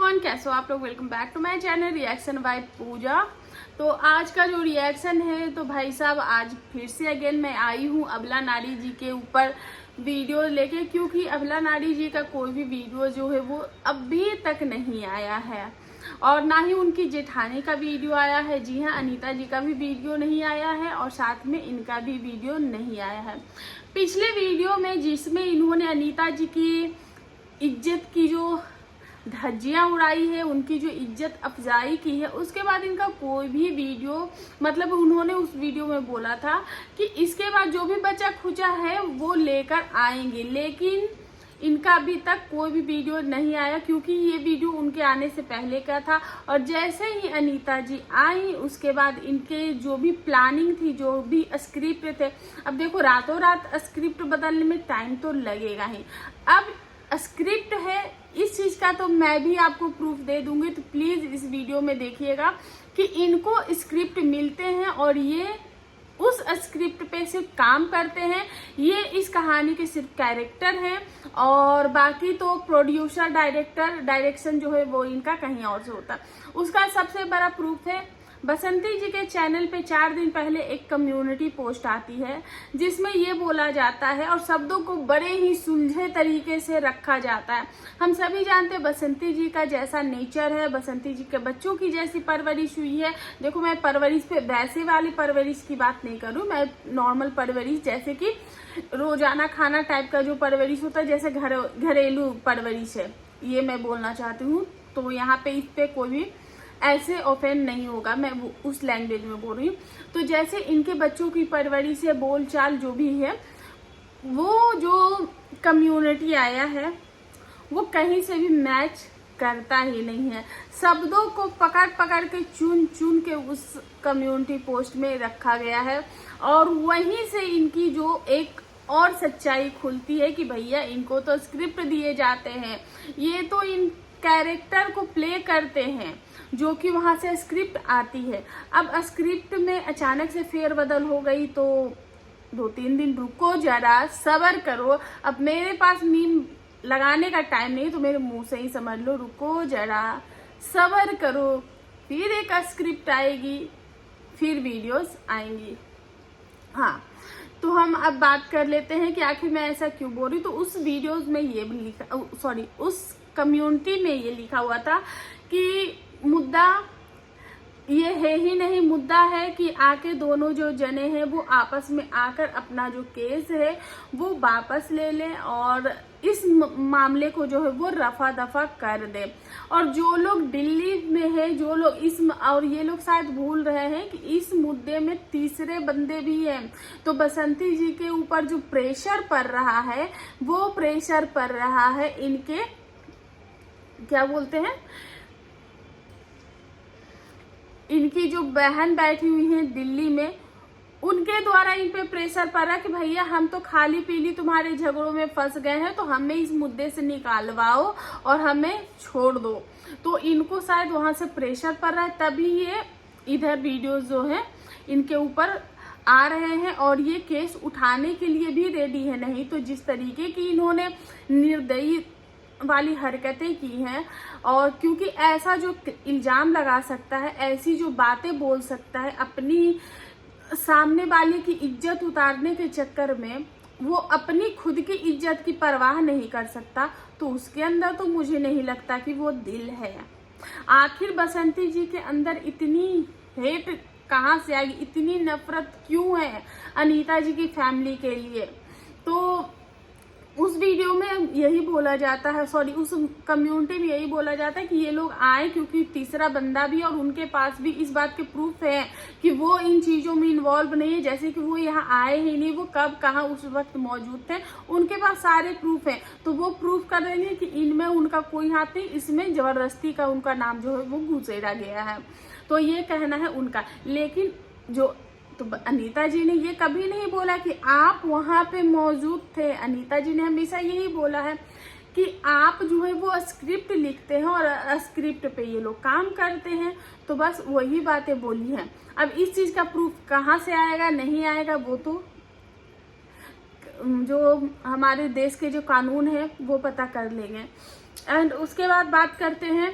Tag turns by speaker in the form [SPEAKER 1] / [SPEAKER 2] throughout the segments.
[SPEAKER 1] Everyone, कैसे हो आप लोग। Welcome back to my channel reaction by Pooja. तो आज का जो रिएक्शन है तो भाई साहब आज फिर से अगेन मैं आई हूँ अबला नारी जी के ऊपर वीडियो लेके, क्योंकि अबला नारी जी का कोई भी वीडियो जो है वो अभी तक नहीं आया है और ना ही उनकी जेठानी का वीडियो आया है। जी हाँ, अनीता जी का भी वीडियो नहीं आया है और साथ में इनका भी वीडियो नहीं आया है। पिछले वीडियो में जिसमें इन्होंने अनीता जी की इज्जत की जो धज्जियां उड़ाई है, उनकी जो इज्जत अफजाई की है, उसके बाद इनका कोई भी वीडियो, मतलब उन्होंने उस वीडियो में बोला था कि इसके बाद जो भी बचा खुचा है वो लेकर आएंगे, लेकिन इनका अभी तक कोई भी वीडियो नहीं आया, क्योंकि ये वीडियो उनके आने से पहले का था। और जैसे ही अनीता जी आई उसके बाद इनके जो भी प्लानिंग थी, जो भी स्क्रिप्ट थे, अब देखो रातों रात स्क्रिप्ट बदलने में टाइम तो लगेगा ही। अब स्क्रिप्ट है इस चीज का तो मैं भी आपको प्रूफ दे दूंगी, तो प्लीज इस वीडियो में देखिएगा कि इनको स्क्रिप्ट मिलते हैं और ये उस स्क्रिप्ट पे सिर्फ काम करते हैं। ये इस कहानी के सिर्फ कैरेक्टर हैं और बाकी तो प्रोड्यूसर डायरेक्शन जो है वो इनका कहीं और से होता। उसका सबसे बड़ा प्रूफ है बसंती जी के चैनल पे 4 दिन पहले एक कम्युनिटी पोस्ट आती है जिसमें ये बोला जाता है और शब्दों को बड़े ही सुलझे तरीके से रखा जाता है। हम सभी जानते हैं बसंती जी का जैसा नेचर है, बसंती जी के बच्चों की जैसी परवरिश हुई है। देखो मैं परवरिश पे वैसे वाली परवरिश की बात नहीं करूं, मैं नॉर्मल परवरिश जैसे कि रोजाना खाना टाइप का जो परवरिश होता है, जैसे घरेलू परवरिश है, ये मैं बोलना चाहती हूँ। तो यहाँ पे इस पे कोई भी ऐसे ऑफेंड नहीं होगा, मैं उस लैंग्वेज में बोल रही हूँ। तो जैसे इनके बच्चों की परवरिश है, बोलचाल जो भी है, वो जो कम्युनिटी आया है वो कहीं से भी मैच करता ही नहीं है। शब्दों को पकड़ पकड़ के चुन चुन के उस कम्युनिटी पोस्ट में रखा गया है और वहीं से इनकी जो एक और सच्चाई खुलती है कि भैया इनको तो स्क्रिप्ट दिए जाते हैं, ये तो इन कैरेक्टर को प्ले करते हैं जो कि वहां से स्क्रिप्ट आती है। अब स्क्रिप्ट में अचानक से फेरबदल हो गई तो 2-3 दिन रुको, जरा सब्र करो। अब मेरे पास मीम लगाने का टाइम नहीं, तो मेरे मुंह से ही समझ लो, रुको जरा सब्र करो, फिर एक स्क्रिप्ट आएगी, फिर वीडियोस आएंगी। हाँ, तो हम अब बात कर लेते हैं कि आखिर मैं ऐसा क्यों बोल रही। तो उस वीडियोस में ये भी लिखा, उस कम्युनिटी में ये लिखा हुआ था कि मुद्दा ये है ही नहीं, मुद्दा है कि आके दोनों जो जने हैं वो आपस में आकर अपना जो केस है वो वापस ले लें और इस मामले को जो है वो रफा दफा कर दे। और जो लोग दिल्ली में है, जो लोग इस, और ये लोग शायद भूल रहे हैं कि इस मुद्दे में तीसरे बंदे भी हैं। तो बसंती जी के ऊपर जो प्रेशर पड़ रहा है वो प्रेशर पड़ रहा है इनके, क्या बोलते हैं, इनकी जो बहन बैठी हुई है दिल्ली में, उनके द्वारा इन पे प्रेशर पड़ रहा है कि भैया हम तो खाली पीली तुम्हारे झगड़ों में फंस गए हैं, तो हमें इस मुद्दे से निकालवाओ और हमें छोड़ दो। तो इनको शायद वहां से प्रेशर पड़ रहा है, तभी ये इधर वीडियोस जो है इनके ऊपर आ रहे हैं और ये केस उठाने के लिए भी रेडी है। नहीं तो जिस तरीके की इन्होंने निर्दयी वाली हरकतें की हैं, और क्योंकि ऐसा जो इल्जाम लगा सकता है, ऐसी जो बातें बोल सकता है, अपनी सामने वाले की इज्जत उतारने के चक्कर में वो अपनी खुद की इज्जत की परवाह नहीं कर सकता, तो उसके अंदर तो मुझे नहीं लगता कि वो दिल है। आखिर बसंती जी के अंदर इतनी हेट कहाँ से आएगी, इतनी नफरत क्यों है अनीता जी की फैमिली के लिए। तो उस वीडियो में यही बोला जाता है, उस कम्युनिटी में यही बोला जाता है कि ये लोग आए क्योंकि तीसरा बंदा भी, और उनके पास भी इस बात के प्रूफ है कि वो इन चीजों में इन्वॉल्व नहीं है, जैसे कि वो यहाँ आए ही नहीं, वो कब कहाँ उस वक्त मौजूद थे, उनके पास सारे प्रूफ हैं। तो वो प्रूफ कर रहे हैं कि इनमें उनका कोई हाथ नहीं, इसमें जबरदस्ती का उनका नाम जो है वो घुसेड़ा गया है। तो ये कहना है उनका। लेकिन जो तो अनीता जी ने ये कभी नहीं बोला कि आप वहां पे मौजूद थे। अनीता जी ने हमेशा यही बोला है कि आप जो है वो स्क्रिप्ट लिखते हैं और स्क्रिप्ट पे ये लोग काम करते हैं। तो बस वही बातें बोली हैं। अब इस चीज का प्रूफ कहाँ से आएगा नहीं आएगा वो तो जो हमारे देश के जो कानून है वो पता कर लेंगे। एंड उसके बाद बात करते हैं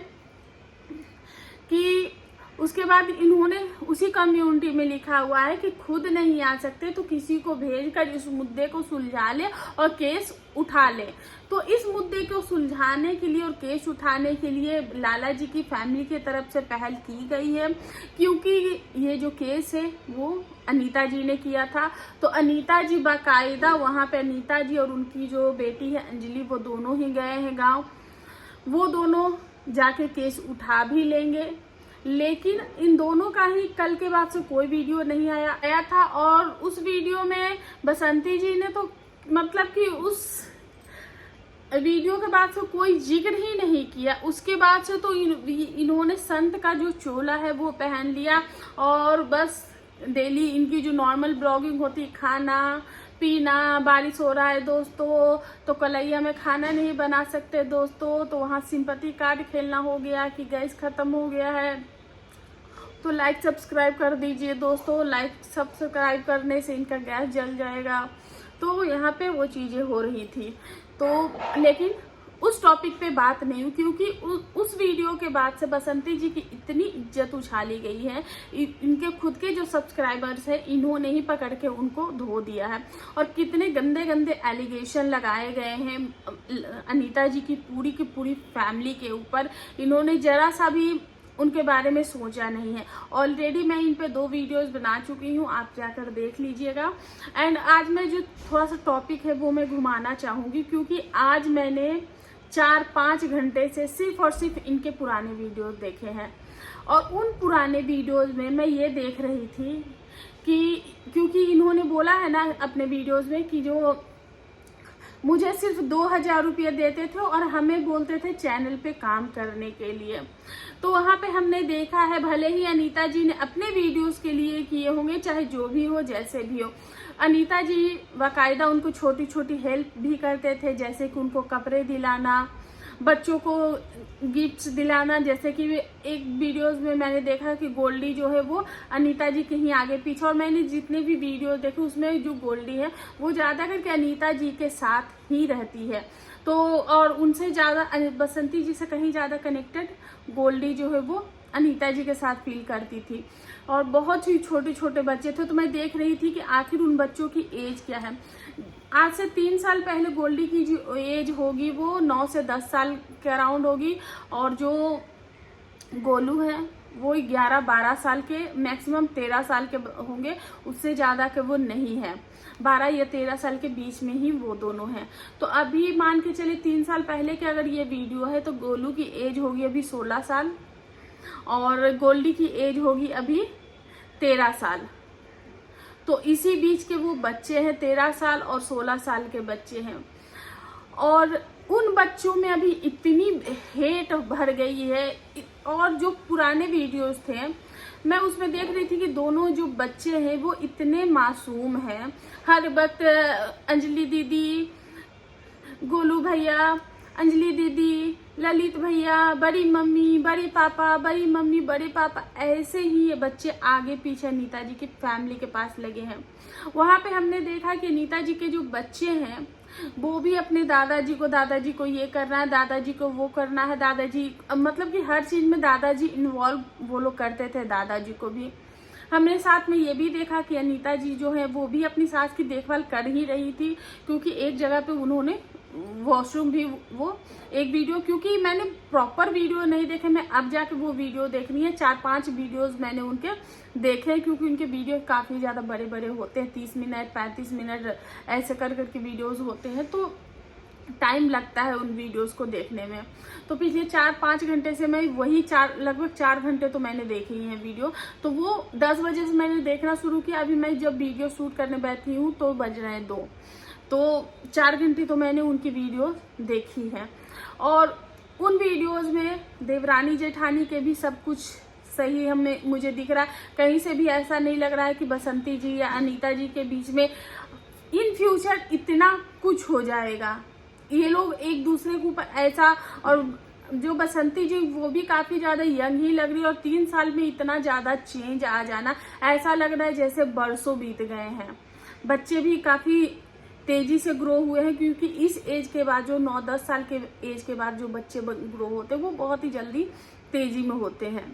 [SPEAKER 1] कि उसके बाद इन्होंने उसी कम्युनिटी में लिखा हुआ है कि खुद नहीं आ सकते तो किसी को भेजकर इस मुद्दे को सुलझा ले और केस उठा ले। तो इस मुद्दे को सुलझाने के लिए और केस उठाने के लिए लाला जी की फैमिली की तरफ से पहल की गई है, क्योंकि ये जो केस है वो अनीता जी ने किया था। तो अनीता जी बाकायदा वहाँ पे अनीता जी और उनकी जो बेटी है अंजलि, वो दोनों ही गए हैं गाँव। वो दोनों जाके केस उठा भी लेंगे, लेकिन इन दोनों का ही कल के बाद से कोई वीडियो नहीं आया था। और उस वीडियो में बसंती जी ने तो मतलब कि उस वीडियो के बाद से कोई जिक्र ही नहीं किया। उसके बाद से तो इन्होंने संत का जो चोला है वो पहन लिया और बस डेली इनकी जो नॉर्मल ब्लॉगिंग होती, खाना पीना, बारिश हो रहा है दोस्तों तो कलैया में खाना नहीं बना सकते दोस्तों, तो वहाँ सिंपैथी कार्ड खेलना हो गया कि गैस खत्म हो गया है तो लाइक सब्सक्राइब कर दीजिए दोस्तों, लाइक सब्सक्राइब करने से इनका गैस जल जाएगा। तो यहाँ पे वो चीज़ें हो रही थी। तो लेकिन उस टॉपिक पे बात नहीं हुई, क्योंकि उस वीडियो के बाद से बसंती जी की इतनी इज्जत उछाली गई है। इनके खुद के जो सब्सक्राइबर्स हैं इन्होंने ही पकड़ के उनको धो दिया है और कितने गंदे गंदे एलिगेशन लगाए गए हैं अनीता जी की पूरी फैमिली के ऊपर। इन्होंने जरा सा भी उनके बारे में सोचा नहीं है। ऑलरेडी मैं इन पे 2 वीडियोस बना चुकी हूँ, आप जाकर देख लीजिएगा। एंड आज मैं जो थोड़ा सा टॉपिक है वो मैं घुमाना चाहूँगी, क्योंकि आज मैंने 4-5 घंटे से सिर्फ और सिर्फ इनके पुराने वीडियोस देखे हैं। और उन पुराने वीडियोस में मैं ये देख रही थी कि क्योंकि इन्होंने बोला है ना अपने वीडियोस में कि जो मुझे सिर्फ 2000 रुपये देते थे और हमें बोलते थे चैनल पे काम करने के लिए। तो वहाँ पे हमने देखा है, भले ही अनीता जी ने अपने वीडियोस के लिए किए होंगे, चाहे जो भी हो जैसे भी हो, अनीता जी बाकायदा उनको छोटी छोटी हेल्प भी करते थे, जैसे कि उनको कपड़े दिलाना, बच्चों को गिफ्ट्स दिलाना। जैसे कि एक वीडियोस में मैंने देखा कि गोल्डी जो है वो अनीता जी के ही आगे पीछे, और मैंने जितने भी वीडियो देखे उसमें जो गोल्डी है वो ज़्यादा करके अनीता जी के साथ ही रहती है। तो और उनसे ज़्यादा बसंती जी से कहीं ज़्यादा कनेक्टेड गोल्डी जो है वो अनीता जी के साथ फील करती थी। और बहुत ही छोटे छोटे बच्चे थे, तो मैं देख रही थी कि आखिर उन बच्चों की एज क्या है। आज से 3 साल पहले गोल्डी की जो एज होगी वो 9 से 10 साल के अराउंड होगी, और जो गोलू है वो 11-12 साल के, मैक्सिमम 13 साल के होंगे, उससे ज़्यादा के वो नहीं है। 12 या 13 साल के बीच में ही वो दोनों हैं। तो अभी मान के चले 3 साल पहले के अगर ये वीडियो है तो गोलू की एज होगी अभी 16 साल और गोल्डी की एज होगी अभी 13 साल। तो इसी बीच के वो बच्चे हैं, 13 साल और 16 साल के बच्चे हैं। और उन बच्चों में अभी इतनी हेट भर गई है। और जो पुराने वीडियोस थे मैं उसमें देख रही थी कि दोनों जो बच्चे हैं वो इतने मासूम हैं। हर वक्त अंजलि दीदी, गोलू भैया, अंजलि दीदी, ललित भैया, बड़ी मम्मी, बड़ी पापा, बड़ी मम्मी, बड़े पापा, ऐसे ही ये बच्चे आगे पीछे अनीता जी की फैमिली के पास लगे हैं। वहाँ पे हमने देखा कि अनीता जी के जो बच्चे हैं वो भी अपने दादाजी को ये करना है, दादाजी को वो करना है, दादाजी मतलब कि हर चीज में दादाजी इन्वॉल्व वो लोग करते थे। दादाजी को भी हमने साथ में ये भी देखा कि अनीता जी जो है वो भी अपनी सास की देखभाल कर ही रही थी, क्योंकि एक जगह पे उन्होंने वॉशरूम भी वो एक वीडियो, क्योंकि मैंने प्रॉपर वीडियो नहीं देखे, मैं अब जाके वो वीडियो देखनी है। 4-5 वीडियोस मैंने उनके देखे, क्योंकि उनके वीडियो काफ़ी ज़्यादा बड़े बड़े होते हैं, 30 मिनट 35 मिनट ऐसे कर करके वीडियोस होते हैं, तो टाइम लगता है उन वीडियोस को देखने में। तो पिछले 4-5 घंटे से मैं वही लगभग 4 घंटे तो मैंने देखे ही हैं वीडियो। तो वो 10 बजे से मैंने देखना शुरू किया। अभी मैं जब वीडियो शूट करने बैठी हूँ तो बज रहे हैं 2, तो 4 घंटे तो मैंने उनकी वीडियो देखी है। और उन वीडियोस में देवरानी जेठानी के भी सब कुछ सही मुझे दिख रहा है। कहीं से भी ऐसा नहीं लग रहा है कि बसंती जी या अनीता जी के बीच में इन फ्यूचर इतना कुछ हो जाएगा। ये लोग एक दूसरे के ऊपर ऐसा, और जो बसंती जी वो भी काफी ज्यादा यंग ही लग रही है, और 3 साल में इतना ज्यादा चेंज आ जाना, ऐसा लग रहा है जैसे बरसों बीत गए हैं। बच्चे भी काफी तेजी से ग्रो हुए हैं, क्योंकि इस एज के बाद जो 9-10 साल के एज के बाद जो बच्चे ग्रो होते हैं वो बहुत ही जल्दी तेजी में होते हैं।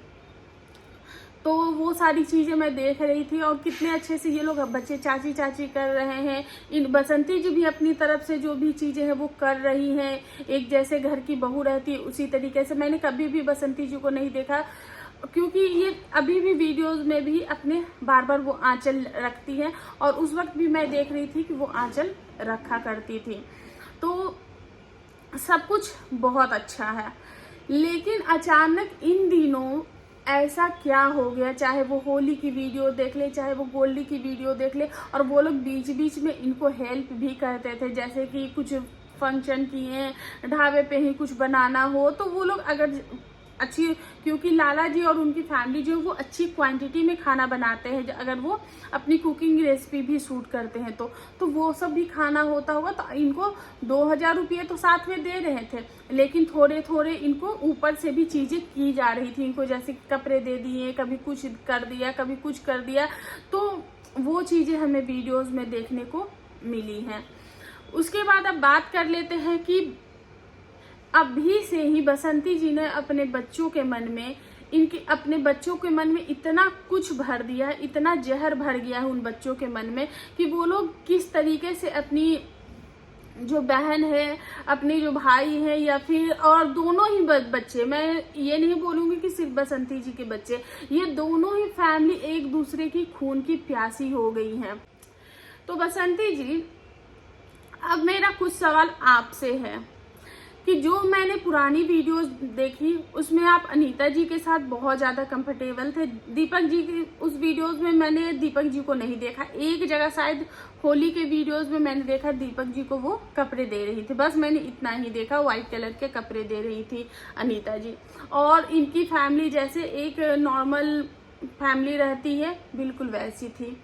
[SPEAKER 1] तो वो सारी चीजें मैं देख रही थी और कितने अच्छे से ये लोग बच्चे चाची चाची कर रहे हैं। इन बसंती जी भी अपनी तरफ से जो भी चीजें हैं वो कर रही हैं, एक जैसे घर की बहू रहती है उसी तरीके से। मैंने कभी भी बसंती जी को नहीं देखा, क्योंकि ये अभी भी वीडियोस में भी अपने बार बार वो आंचल रखती है, और उस वक्त भी मैं देख रही थी कि वो आंचल रखा करती थी। तो सब कुछ बहुत अच्छा है, लेकिन अचानक इन दिनों ऐसा क्या हो गया, चाहे वो होली की वीडियो देख ले, चाहे वो गोल्डी की वीडियो देख ले, और वो लोग बीच बीच में इनको हेल्प भी करते थे। जैसे कि कुछ फंक्शन किए, ढाबे पे ही कुछ बनाना हो तो वो लोग अगर अच्छी, क्योंकि लाला जी और उनकी फैमिली जो वो अच्छी क्वांटिटी में खाना बनाते हैं, अगर वो अपनी कुकिंग रेसिपी भी शूट करते हैं तो वो सब भी खाना होता होगा। तो इनको 2000 रुपये तो साथ में दे रहे थे, लेकिन थोड़े थोड़े इनको ऊपर से भी चीजें की जा रही थी। इनको जैसे कपड़े दे दिए, कभी कुछ कर दिया, कभी कुछ कर दिया, तो वो चीजें हमें वीडियोज में देखने को मिली हैं। उसके बाद अब बात कर लेते हैं कि अभी से ही बसंती जी ने अपने बच्चों के मन में, अपने बच्चों के मन में इतना कुछ भर दिया है, इतना जहर भर गया है उन बच्चों के मन में कि वो लोग किस तरीके से अपनी जो बहन है, अपने जो भाई है, या फिर और दोनों ही बच्चे, मैं ये नहीं बोलूंगी कि सिर्फ बसंती जी के बच्चे, ये दोनों ही फैमिली एक दूसरे की खून की प्यासी हो गई है। तो बसंती जी, अब मेरा कुछ सवाल आपसे है कि जो मैंने पुरानी वीडियोस देखी उसमें आप अनीता जी के साथ बहुत ज्यादा कंफर्टेबल थे। दीपक जी की उस वीडियोस में मैंने दीपक जी को नहीं देखा। एक जगह शायद होली के वीडियोस में मैंने देखा दीपक जी को वो कपड़े दे रही थी, बस मैंने इतना ही देखा, व्हाइट कलर के कपड़े दे रही थी अनीता जी। और इनकी फैमिली जैसे एक नॉर्मल फैमिली रहती है बिल्कुल वैसी थी।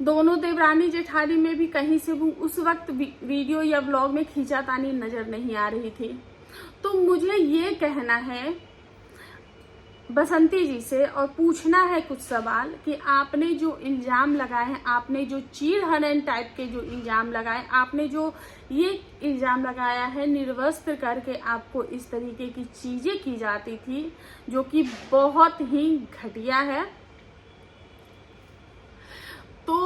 [SPEAKER 1] दोनों देवरानी जेठानी में भी कहीं से वो उस वक्त वीडियो या ब्लॉग में खींचातानी नजर नहीं आ रही थी। तो मुझे ये कहना है बसंती जी से और पूछना है कुछ सवाल कि आपने जो इल्जाम लगाए हैं, आपने जो चीरहरण टाइप के जो इल्जाम लगाए, आपने जो ये इल्जाम लगाया है निर्वस्त्र करके आपको इस तरीके की चीजें की जाती थी, जो कि बहुत ही घटिया है। तो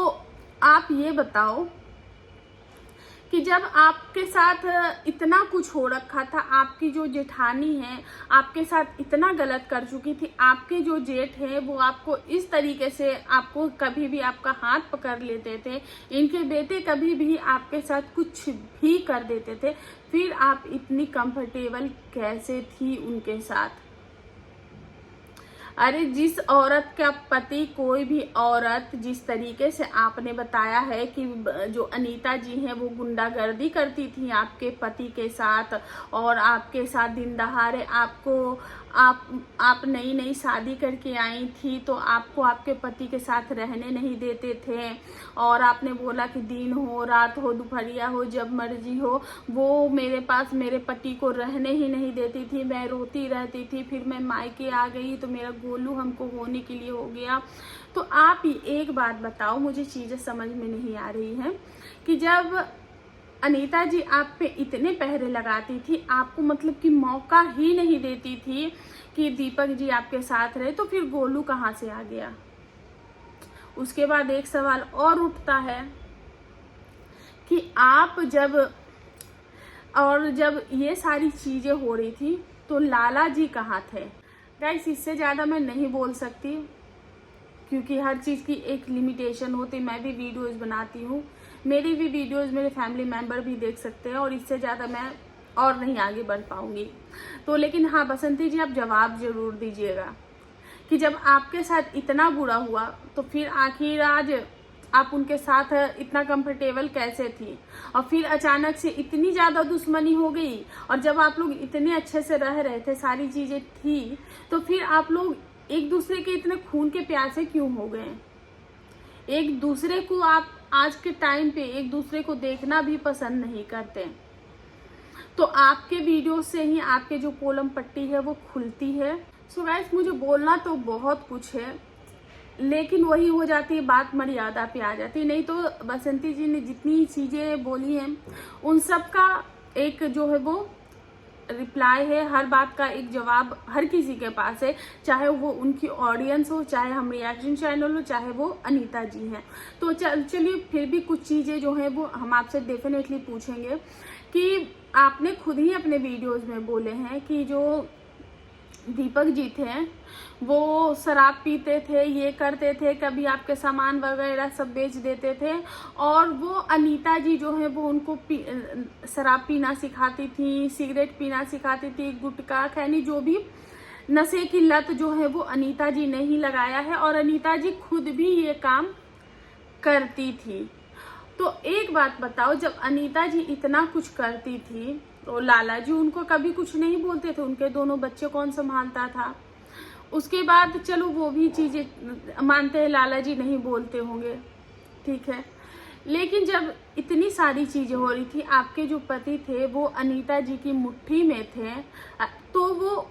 [SPEAKER 1] आप ये बताओ कि जब आपके साथ इतना कुछ हो रखा था, आपकी जो जेठानी है आपके साथ इतना गलत कर चुकी थी, आपके जो जेठ है वो आपको इस तरीके से, आपको कभी भी आपका हाथ पकड़ लेते थे, इनके बेटे कभी भी आपके साथ कुछ भी कर देते थे, फिर आप इतनी कंफर्टेबल कैसे थी उनके साथ? अरे जिस औरत का पति, कोई भी औरत जिस तरीके से आपने बताया है कि जो अनीता जी हैं वो गुंडागर्दी करती थी आपके पति के साथ, और आपके साथ दिन दहाड़े आपको, आप नई नई शादी करके आई थी तो आपको आपके पति के साथ रहने नहीं देते थे, और आपने बोला कि दिन हो, रात हो, दोपहरिया हो, जब मर्जी हो, वो मेरे पास मेरे पति को रहने ही नहीं देती थी, मैं रोती रहती थी, फिर मैं मायके आ गई तो मेरा गोलू हमको होने के लिए हो गया। तो आप एक बात बताओ, मुझे चीजें समझ में नहीं आ रही हैं कि जब अनीता जी आप पे इतने पहरे लगाती थी, आपको मतलब कि मौका ही नहीं देती थी कि दीपक जी आपके साथ रहे, तो फिर गोलू कहाँ से आ गया? उसके बाद एक सवाल और उठता है कि आप जब ये सारी चीजें हो रही थी तो लाला जी कहाँ थे? गाइस, इससे ज्यादा मैं नहीं बोल सकती क्योंकि हर चीज की एक लिमिटेशन होती। मैं भी वीडियोस बनाती हूँ, मेरी भी वीडियोस मेरे फैमिली मेंबर भी देख सकते हैं, और इससे ज़्यादा मैं और नहीं आगे बढ़ पाऊंगी। तो लेकिन हाँ बसंती जी, आप जवाब जरूर दीजिएगा कि जब आपके साथ इतना बुरा हुआ तो फिर आखिर आज आप उनके साथ इतना कंफर्टेबल कैसे थी, और फिर अचानक से इतनी ज़्यादा दुश्मनी हो गई, और जब आप लोग इतने अच्छे से रह रहे थे, सारी चीज़ें थी, तो फिर आप लोग एक दूसरे के इतने खून के प्यासे क्यों हो गए? एक दूसरे को आप आज के टाइम पे एक दूसरे को देखना भी पसंद नहीं करते। तो आपके वीडियो से ही आपके जो कोलम पट्टी है वो खुलती है। सो गाइस, मुझे बोलना तो बहुत कुछ है, लेकिन वही हो जाती है बात, मर्यादा पे आ जाती है। नहीं तो बसंती जी ने जितनी चीजें बोली हैं उन सब का एक जो है वो रिप्लाई है, हर बात का एक जवाब हर किसी के पास है, चाहे वो उनकी ऑडियंस हो, चाहे हम रिएक्शन चैनल हो, चाहे वो अनीता जी हैं। तो चलिए फिर भी कुछ चीज़ें जो हैं वो हम आपसे डेफिनेटली पूछेंगे कि आपने खुद ही अपने वीडियोस में बोले हैं कि जो दीपक जी थे वो शराब पीते थे, ये करते थे, कभी आपके सामान वगैरह सब बेच देते थे, और वो अनीता जी जो है वो उनको शराब पीना सिखाती थी, सिगरेट पीना सिखाती थी, गुटखा खैनी, जो भी नशे की लत जो है वो अनीता जी ने ही लगाया है, और अनीता जी खुद भी ये काम करती थी। तो एक बात बताओ, जब अनीता जी इतना कुछ करती थी तो लाला जी उनको कभी कुछ नहीं बोलते थे? उनके दोनों बच्चे कौन संभालता था? उसके बाद चलो वो भी चीजें मानते हैं, लाला जी नहीं बोलते होंगे, ठीक है, लेकिन जब इतनी सारी चीजें हो रही थी, आपके जो पति थे वो अनीता जी की मुट्ठी में थे, तो वो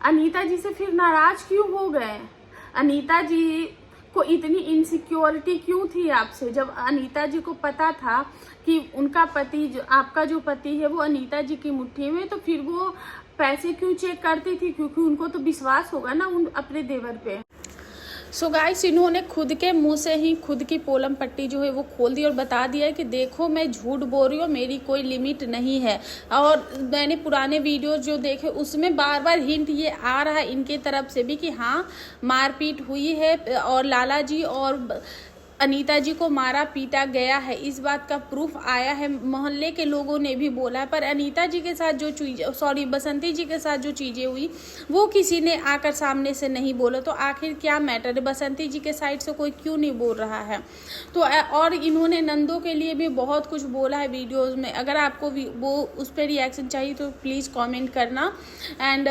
[SPEAKER 1] अनीता जी से फिर नाराज क्यों हो गए? अनीता जी को इतनी इनसिक्योरिटी क्यों थी आपसे, जब अनीता जी को पता था कि उनका पति जो आपका जो पति है वो अनीता जी की मुट्ठी में, तो फिर वो पैसे क्यों चेक करती थी? क्योंकि उनको तो विश्वास होगा ना उन अपने देवर पे। सो गाइस, इन्होंने खुद के मुंह से ही खुद की पोलम पट्टी जो है वो खोल दी और बता दिया है कि देखो मैं झूठ बोल रही हूँ, मेरी कोई लिमिट नहीं है। और मैंने पुराने वीडियो जो देखे उसमें बार बार हिंट ये आ रहा है इनके तरफ से भी कि हाँ मारपीट हुई है और लाला जी और अनीता जी को मारा पीटा गया है, इस बात का प्रूफ आया है, मोहल्ले के लोगों ने भी बोला है। पर अनीता जी के साथ जो चीज़ बसंती जी के साथ जो चीज़ें हुई वो किसी ने आकर सामने से नहीं बोला, तो आखिर क्या मैटर है? बसंती जी के साइड से कोई क्यों नहीं बोल रहा है? तो और इन्होंने नंदों के लिए भी बहुत कुछ बोला है वीडियोज़ में। अगर आपको वो उस पर रिएक्शन चाहिए तो प्लीज़ कॉमेंट करना। एंड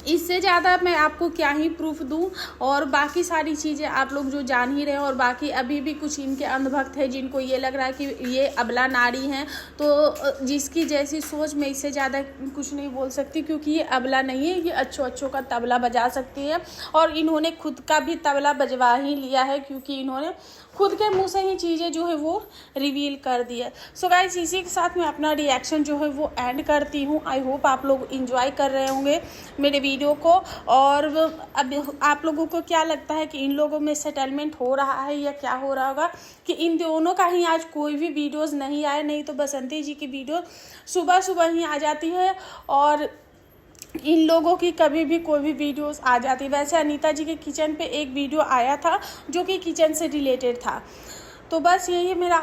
[SPEAKER 1] इससे ज़्यादा मैं आपको क्या ही प्रूफ दूं, और बाकी सारी चीज़ें आप लोग जो जान ही रहे हैं। और बाकी अभी भी कुछ इनके अंधभक्त है जिनको ये लग रहा है कि ये अबला नारी हैं, तो जिसकी जैसी सोच, मैं इससे ज़्यादा कुछ नहीं बोल सकती, क्योंकि ये अबला नहीं है, ये अच्छों का तबला बजा सकती है। और इन्होंने खुद का भी तबला बजवा ही लिया है, क्योंकि इन्होंने खुद के मुँह से ही चीज़ें जो है वो रिवील कर दी है। सो गाइस, इसी के साथ मैं अपना रिएक्शन जो है वो एंड करती हूँ। आई होप आप लोग इंजॉय कर रहे होंगे मेरे वीडियो को। और अब आप लोगों को क्या लगता है कि इन लोगों में सेटलमेंट हो रहा है या क्या हो रहा होगा, कि इन दोनों का ही आज कोई भी वीडियोस नहीं आए? नहीं तो बसंती जी की वीडियो सुबह सुबह ही आ जाती है और इन लोगों की कभी भी कोई भी वीडियोस आ जाती है। वैसे अनीता जी के किचन पे एक वीडियो आया था जो कि किचन से रिलेटेड था। तो बस यही मेरा